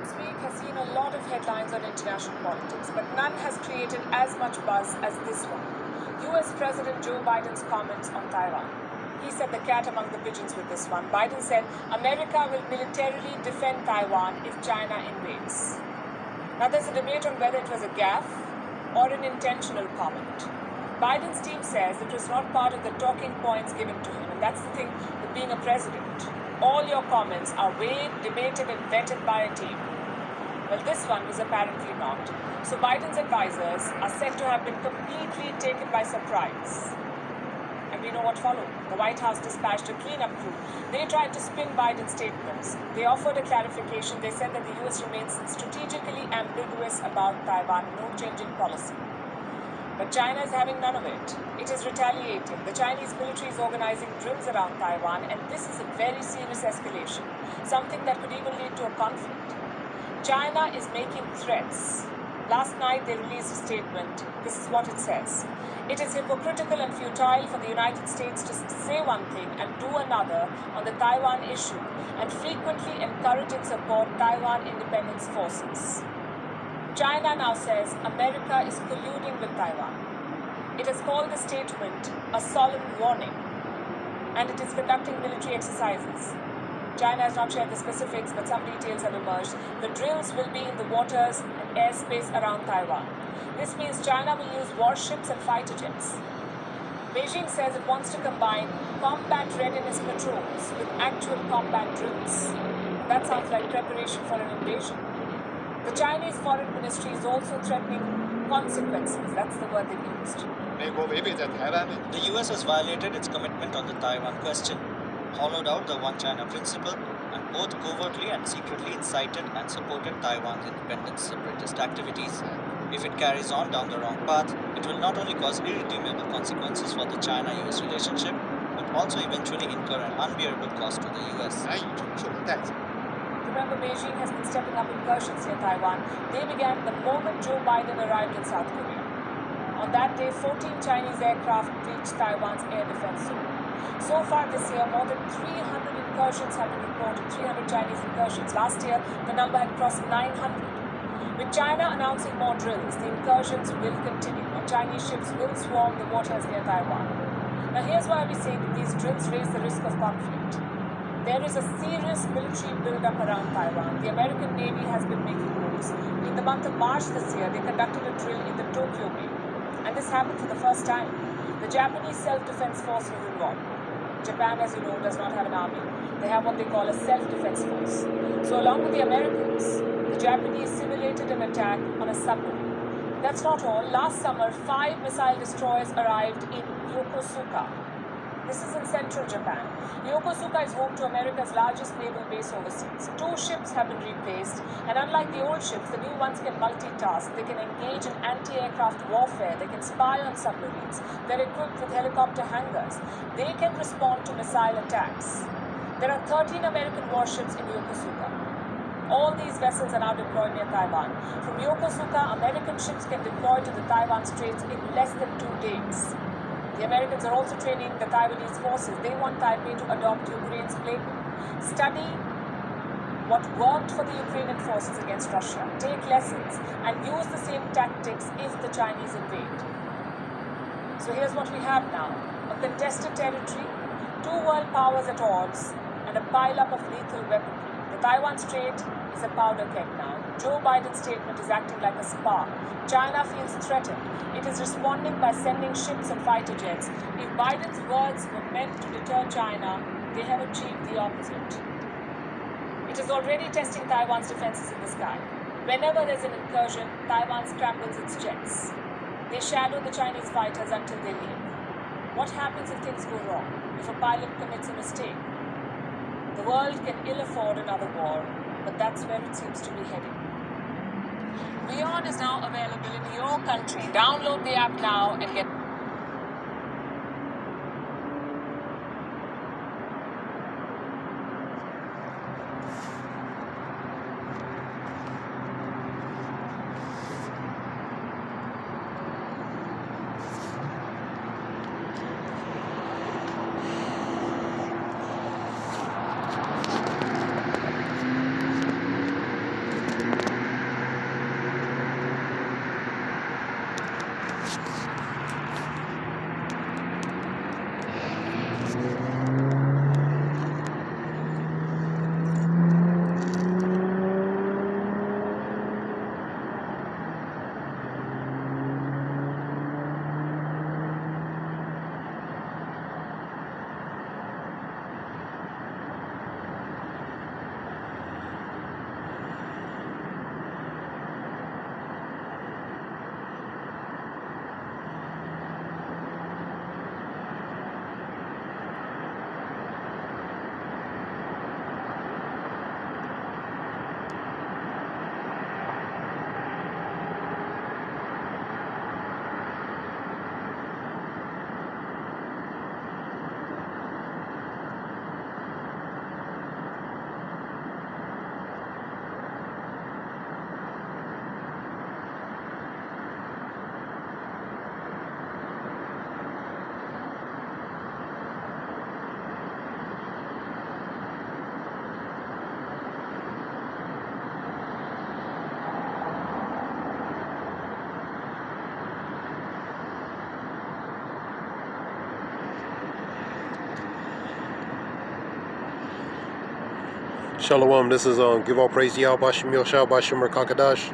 this week has seen a lot of headlines on international politics, but none has created as much buzz as this one. US President Joe Biden's comments on Taiwan. He set the cat among the pigeons with this one. Biden said, America will militarily defend Taiwan if China invades. Now there's a debate on whether it was a gaffe or an intentional comment. Biden's team says it was not part of the talking points given to him, and that's the thing with being a president. All your comments are weighed, debated, and vetted by a team. Well, this one was apparently not. So Biden's advisors are said to have been completely taken by surprise. And we know what followed. The White House dispatched a cleanup crew. They tried to spin Biden's statements. They offered a clarification. They said that the US remains strategically ambiguous about Taiwan, no change in policy. But China is having none of it. It is retaliating. The Chinese military is organizing drills around Taiwan, and this is a very serious escalation, something that could even lead to a conflict. China is making threats. Last night they released a statement. This is what it says. It is hypocritical and futile for the United States to say one thing and do another on the Taiwan issue, and frequently encourage and support Taiwan independence forces. China now says America is colluding with Taiwan. It has called the statement a solemn warning, and it is conducting military exercises. China has not shared the specifics, but some details have emerged. The drills will be in the waters and airspace around Taiwan. This means China will use warships and fighter jets. Beijing says it wants to combine combat readiness patrols with actual combat drills. That sounds like preparation for an invasion. The Chinese Foreign Ministry is also threatening consequences. That's the word they used. The US has violated its commitment on the Taiwan question, hollowed out the One China principle, and both covertly and secretly incited and supported Taiwan's independence separatist activities. If it carries on down the wrong path, it will not only cause irredeemable consequences for the China-US relationship, but also eventually incur an unbearable cost to the US. Remember, Beijing has been stepping up incursions near Taiwan. They began the moment Joe Biden arrived in South Korea. On that day, 14 Chinese aircraft reached Taiwan's air defense zone. So far this year, more than 300 incursions have been reported, 300 Chinese incursions. Last year, the number had crossed 900. With China announcing more drills, the incursions will continue, and Chinese ships will swarm the waters near Taiwan. Now here's why we say that these drills raise the risk of conflict. There is a serious military build-up around Taiwan. The American Navy has been making moves. In the month of March this year, they conducted a drill in the Tokyo Bay. And this happened for the first time. The Japanese self-defense force was involved. Japan, as you know, does not have an army. They have what they call a self-defense force. So along with the Americans, the Japanese simulated an attack on a submarine. That's not all. Last summer, 5 missile destroyers arrived in Yokosuka. This is in central Japan. Yokosuka is home to America's largest naval base overseas. 2 ships have been replaced, and unlike the old ships, the new ones can multitask. They can engage in anti-aircraft warfare. They can spy on submarines. They're equipped with helicopter hangars. They can respond to missile attacks. There are 13 American warships in Yokosuka. All these vessels are now deployed near Taiwan. From Yokosuka, American ships can deploy to the Taiwan Straits in less than 2 days. The Americans are also training the Taiwanese forces. They want Taipei to adopt Ukraine's playbook. Study what worked for the Ukrainian forces against Russia. Take lessons and use the same tactics if the Chinese invade. So here's what we have now. A contested territory, 2 world powers at odds, and a pile-up of lethal weaponry. The Taiwan Strait is a powder keg now. Joe Biden's statement is acting like a spark. China feels threatened. It is responding by sending ships and fighter jets. If Biden's words were meant to deter China, they have achieved the opposite. It is already testing Taiwan's defenses in the sky. Whenever there's an incursion, Taiwan scrambles its jets. They shadow the Chinese fighters until they leave. What happens if things go wrong? If a pilot commits a mistake? The world can ill afford another war, but that's where it seems to be heading. Wion is now available in your country. Download the app now and get Shalom, this is Give All Praise to Yahweh Bashim Yoshua Bashim Rakakadash.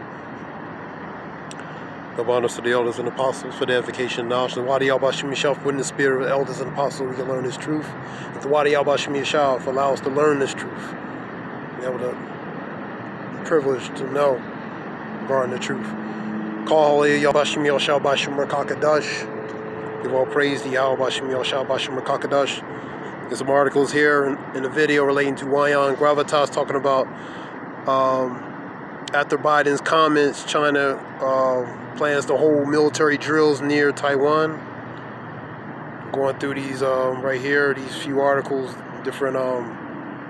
Give honors to the elders and apostles for the edification and knowledge. The Wadi Yahweh Bashim Yeshua, within the spirit of the elders and apostles, we can learn this truth. And the Wadi Yahweh Bashim Yeshua allow us to learn this truth. Be able to be privileged to know regarding the truth. Call Yahweh Bashim Yoshua Bashim Rakakadash. Give all praise to Yahweh Bashim Yoshua Bashim Rakakadash. There's some articles here in the video relating to Wion and Gravitas, talking about after Biden's comments, China plans to hold military drills near Taiwan. Going through these right here, these few articles, different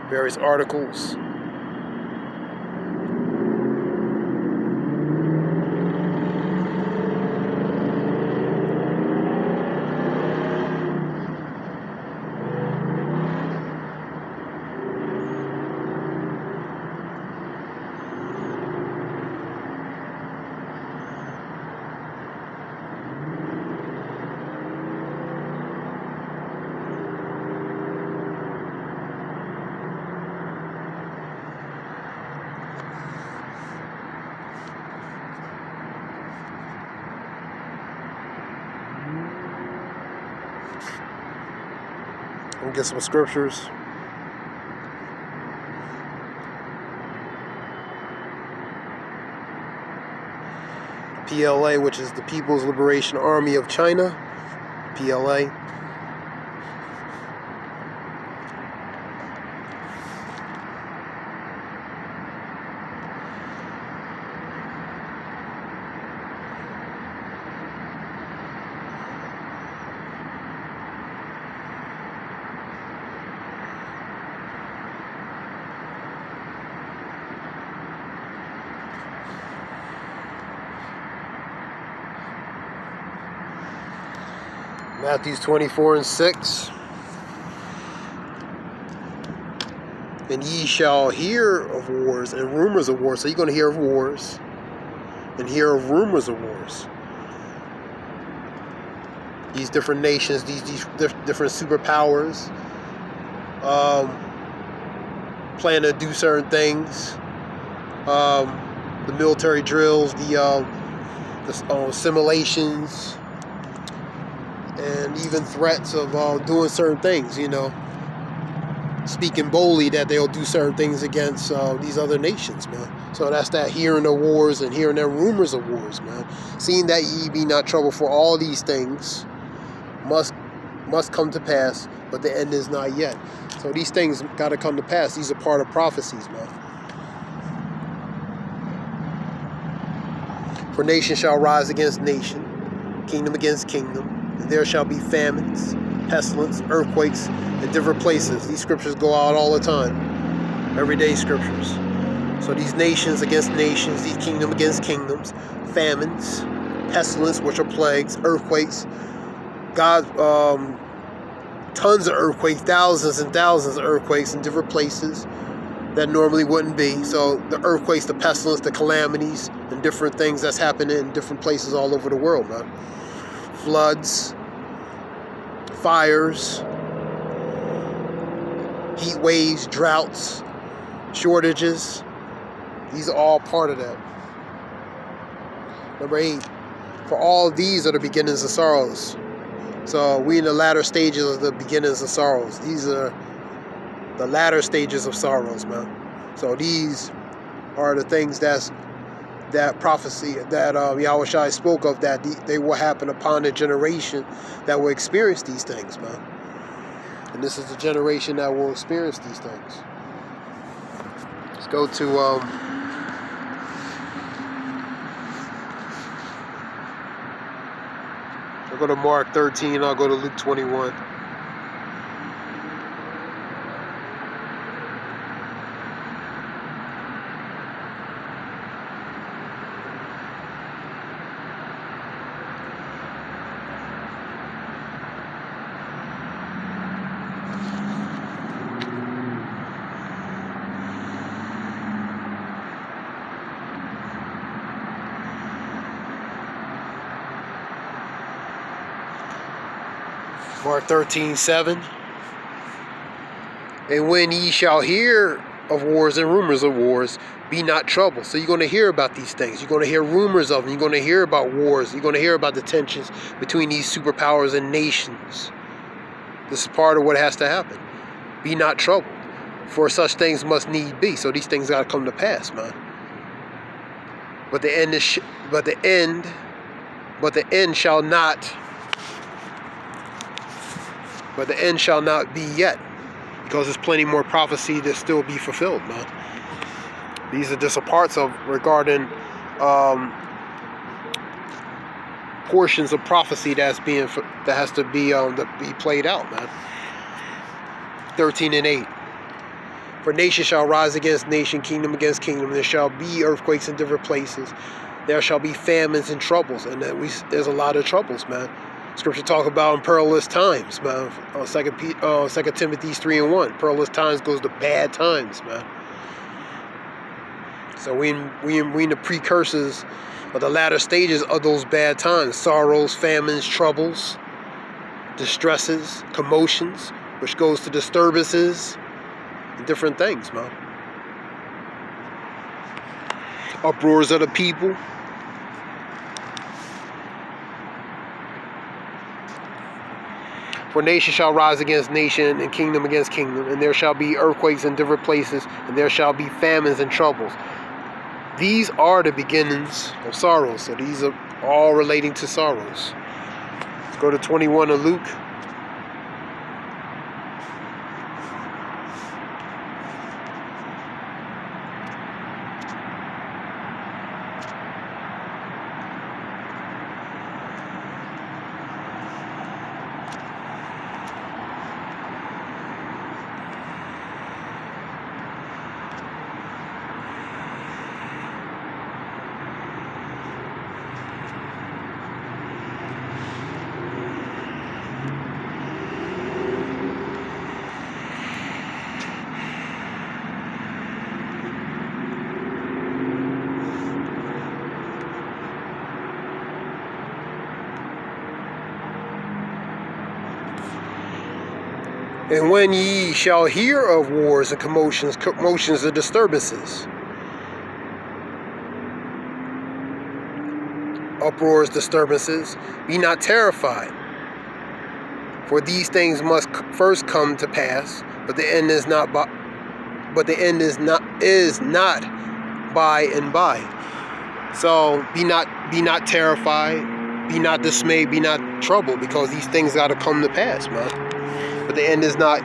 various articles. We'll get some scriptures. PLA, which is the People's Liberation Army of China. PLA. Matthew 24:6. And ye shall hear of wars and rumors of wars. So you're going to hear of wars and hear of rumors of wars. These different nations, these different superpowers plan to do certain things. The military drills, the simulations, and even threats of doing certain things, speaking boldly that they'll do certain things against these other nations, man. So that's that hearing of wars and hearing their rumors of wars, man. Seeing that ye be not troubled, for all these things must come to pass, but the end is not yet. So these things got to come to pass. These are part of prophecies, man. For nation shall rise against nation, kingdom against kingdom. And there shall be famines, pestilence, earthquakes in different places. These scriptures go out all the time. Everyday scriptures. So these nations against nations, these kingdom against kingdoms, famines, pestilence, which are plagues, earthquakes. God, tons of earthquakes, thousands and thousands of earthquakes in different places that normally wouldn't be. So the earthquakes, the pestilence, the calamities, and different things that's happening in different places all over the world, man. Floods, fires, heat waves, droughts, shortages. These are all part of that. Number 8, for all these are the beginnings of sorrows. So we in the latter stages of the beginnings of sorrows. These are the latter stages of sorrows, man. So these are the things that prophecy that Yahweh Shai spoke of, that they will happen upon a generation that will experience these things, man. And this is the generation that will experience these things. Let's go to I'll go to Mark 13, I'll go to Luke 21. Mark 13:7. And when ye shall hear of wars and rumors of wars, be not troubled. So you're going to hear about these things. You're going to hear rumors of them. You're going to hear about wars. You're going to hear about the tensions between these superpowers and nations. This is part of what has to happen. Be not troubled, for such things must need be. So these things got to come to pass, man. But the end is, but the end shall not be yet, because there's plenty more prophecy to still be fulfilled, man. These are just a parts of regarding portions of prophecy that has to be played out, man. 13 and 8. For nation shall rise against nation, kingdom against kingdom. There shall be earthquakes in different places. There shall be famines and troubles, and there's a lot of troubles, man. Scripture talk about in perilous times, man. 2 Timothy 3 and 1. Perilous times goes to bad times, man. So we in the precursors of the latter stages of those bad times: sorrows, famines, troubles, distresses, commotions, which goes to disturbances and different things, man. Uproars of the people. For nation shall rise against nation, and kingdom against kingdom, and there shall be earthquakes in different places, and there shall be famines and troubles. These are the beginnings of sorrows. So these are all relating to sorrows. Let's go to 21 of Luke. And when ye shall hear of wars and commotions and disturbances, uproars, disturbances, be not terrified. For these things must first come to pass, but the end is not by and by. So be not terrified, be not dismayed, be not troubled, because these things got to come to pass, man. But the end is not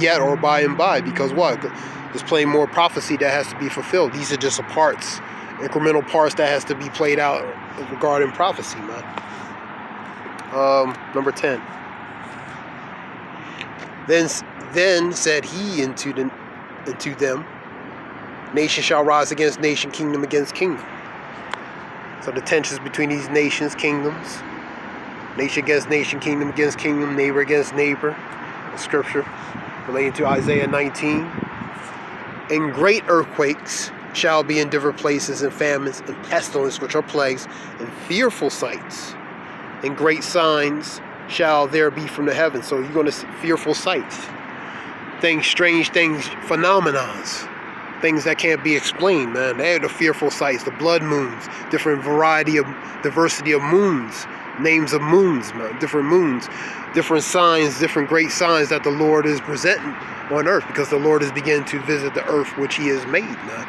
yet or by and by, because what? There's plenty more prophecy that has to be fulfilled. These are just incremental parts that has to be played out regarding prophecy, man. Number 10. Then said he unto them, nation shall rise against nation, kingdom against kingdom. So the tensions between these nations, kingdoms, nation against nation, kingdom against kingdom, neighbor against neighbor. The scripture relating to Isaiah 19. And great earthquakes shall be in different places, and famines, and pestilence, which are plagues, and fearful sights, and great signs shall there be from the heavens. So you're going to see fearful sights, things, strange things, phenomenons, things that can't be explained, man. They're the fearful sights, the blood moons, different diversity of moons, names of moons, man, different signs, different great signs that the Lord is presenting on earth, because the Lord is beginning to visit the earth which he has made, man.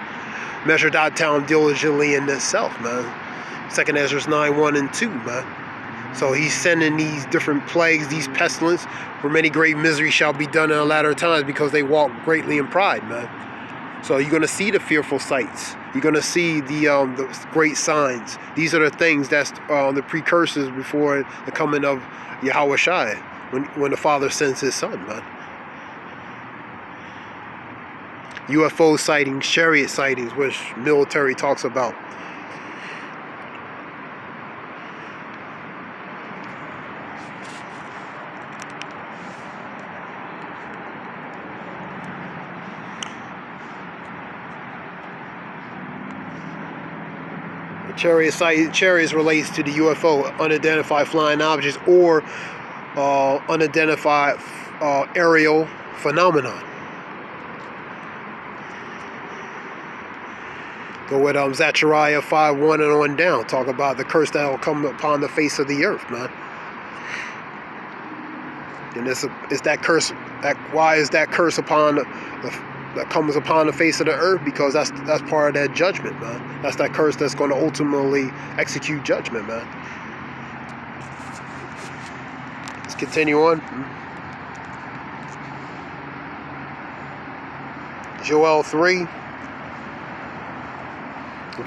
Measure thy town diligently in itself, man. 2 Ezra 9, 1 and 2, man. So he's sending these different plagues, these pestilence, for many great misery shall be done in the latter times, because they walk greatly in pride, man. So you're going to see the fearful sights. You're going to see the great signs. These are the things that's the precursors before the coming of Yahweh Shai, when the Father sends his Son, man. UFO sightings, chariot sightings, which military talks about. Chariots relates to the UFO, unidentified flying objects, or unidentified aerial phenomenon. Go with Zechariah 5:1 and on down. Talk about the curse that will come upon the face of the earth, man. And it's that curse. Why is that curse upon that comes upon the face of the earth? Because that's part of that judgment, man. That's that curse that's going to ultimately execute judgment, man. Let's continue on. Joel 3.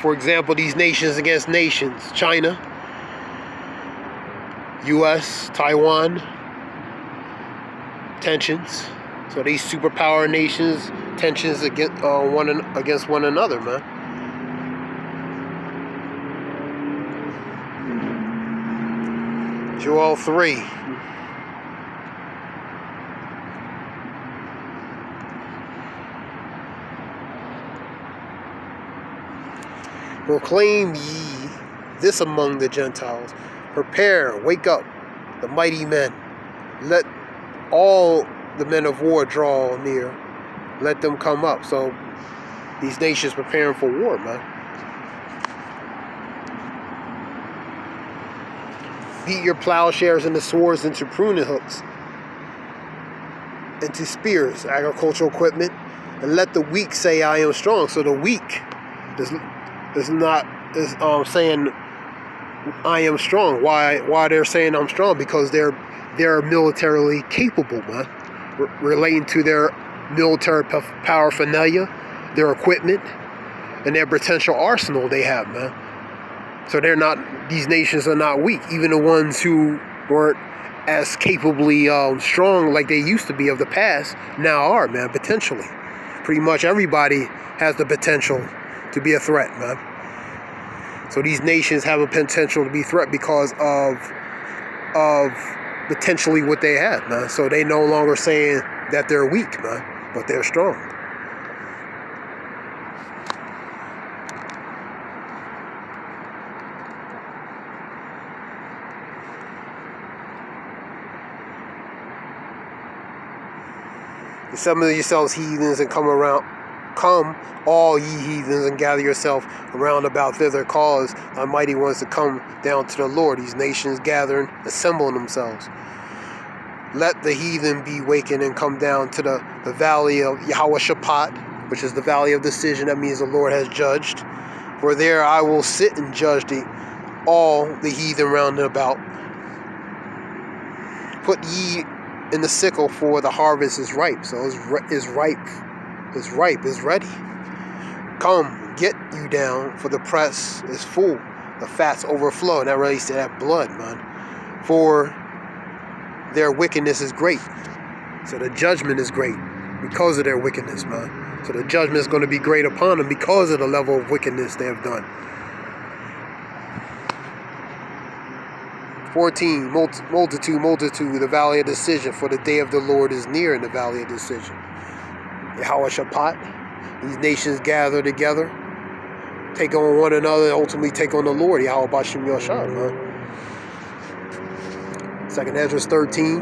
For example, these nations against nations: China, U.S., Taiwan. Tensions. So these superpower nations, tensions against one another, man. Joel 3. Proclaim ye this among the Gentiles. Prepare, wake up, the mighty men. Let all the men of war draw near. Let them come up. So these nations preparing for war, man. Beat your plowshares and the swords into pruning hooks, into spears, agricultural equipment, and let the weak say, I am strong. So the weak is not saying I am strong. Why they're saying I'm strong? Because they're militarily capable, man. Relating to their military paraphernalia, their equipment, and their potential arsenal they have, man. So these nations are not weak. Even the ones who weren't as capably strong like they used to be of the past now are, man, potentially. Pretty much everybody has the potential to be a threat, man. So these nations have a potential to be a threat because of potentially what they have, man. So they no longer saying that they're weak, man, but they're strong. Assemble yourselves, heathens, and come all ye heathens, and gather yourself around about thither. Cause thy mighty ones to come down to the Lord. These nations gathering, assembling themselves. Let the heathen be wakened and come down to the valley of Yahweh-Shaphat, which is the valley of decision. That means the Lord has judged. For there I will sit and judge all the heathen round about. Put ye in the sickle, for the harvest is ripe. So it's ripe. It's ripe. It's ready. Come, get you down, for the press is full. The fats overflow. And that relates to that blood, man. For their wickedness is great. So the judgment is great because of their wickedness, man. So the judgment is going to be great upon them because of the level of wickedness they have done. 14, multitude, the valley of decision, for the day of the Lord is near in the valley of decision. Yahweh-Shaphat, these nations gather together, take on one another, and ultimately take on the Lord, Yahweh Bashim Yoshad, man. 2nd Ezra 13,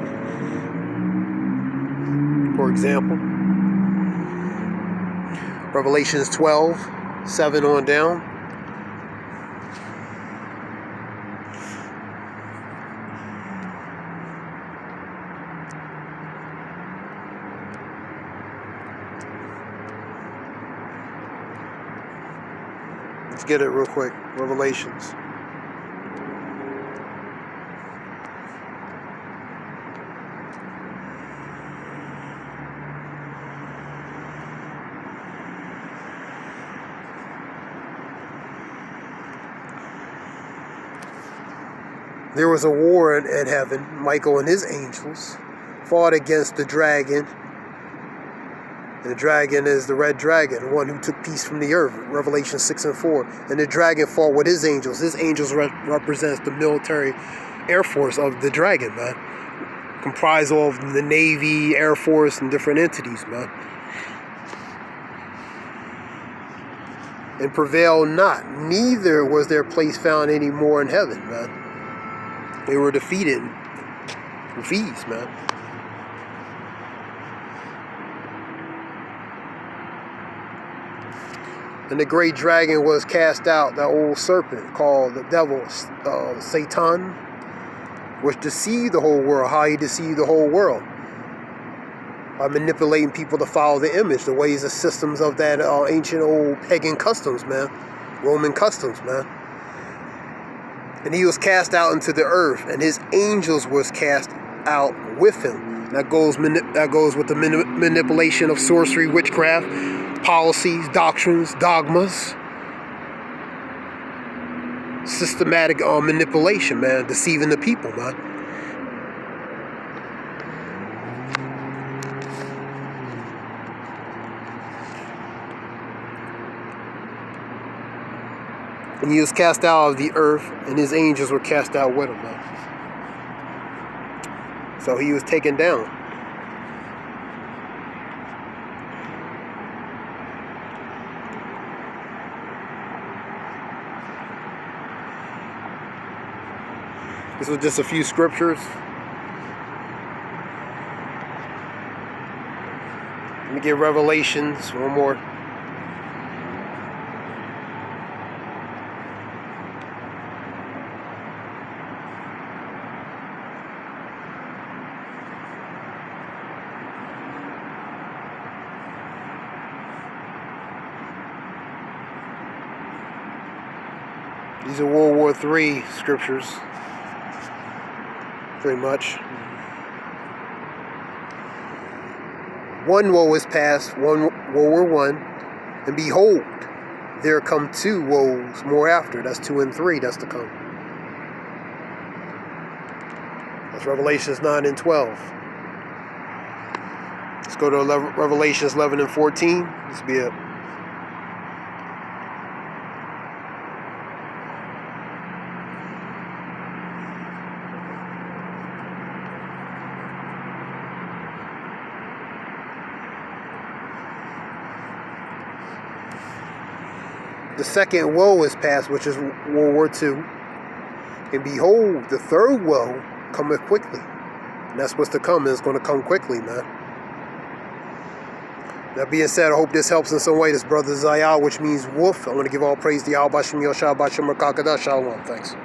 for example. Revelations 12, 7 on down. Let's get it real quick. Revelations. There was a war in heaven. Michael and his angels fought against the dragon. And the dragon is the red dragon, the one who took peace from the earth, Revelation 6 and 4. And the dragon fought with his angels. His angels represents the military air force of the dragon, man. Comprised of the Navy, Air Force, and different entities, man. And prevailed not, neither was their place found any more in heaven, man. They were defeated with ease, man. And the great dragon was cast out, that old serpent called the devil, Satan, which deceived the whole world. How he deceived the whole world? By manipulating people to follow the image, the ways and systems of that ancient old pagan customs, man. Roman customs, man. And he was cast out into the earth, and his angels was cast out with him. That goes with the manipulation of sorcery, witchcraft, policies, doctrines, dogmas. Systematic manipulation, man. Deceiving the people, man. And he was cast out of the earth, and his angels were cast out with him, man. So he was taken down. This was just a few scriptures. Let me get Revelations, one more. These are World War III scriptures, pretty much. One woe is past, World War I, and behold, there come two woes more after. That's 2 and 3, that's to come. That's Revelations 9 and 12. Let's go to Revelations 11 and 14. This will be it. The second woe is past, which is World War II. And behold, the third woe cometh quickly. And that's what's to come, and it's going to come quickly, man. That being said, I hope this helps in some way. This brother Zayal, which means wolf. I want to give all praise to Yahweh Bashem Yoshua Bashem Rakakada. Shalom. Thanks.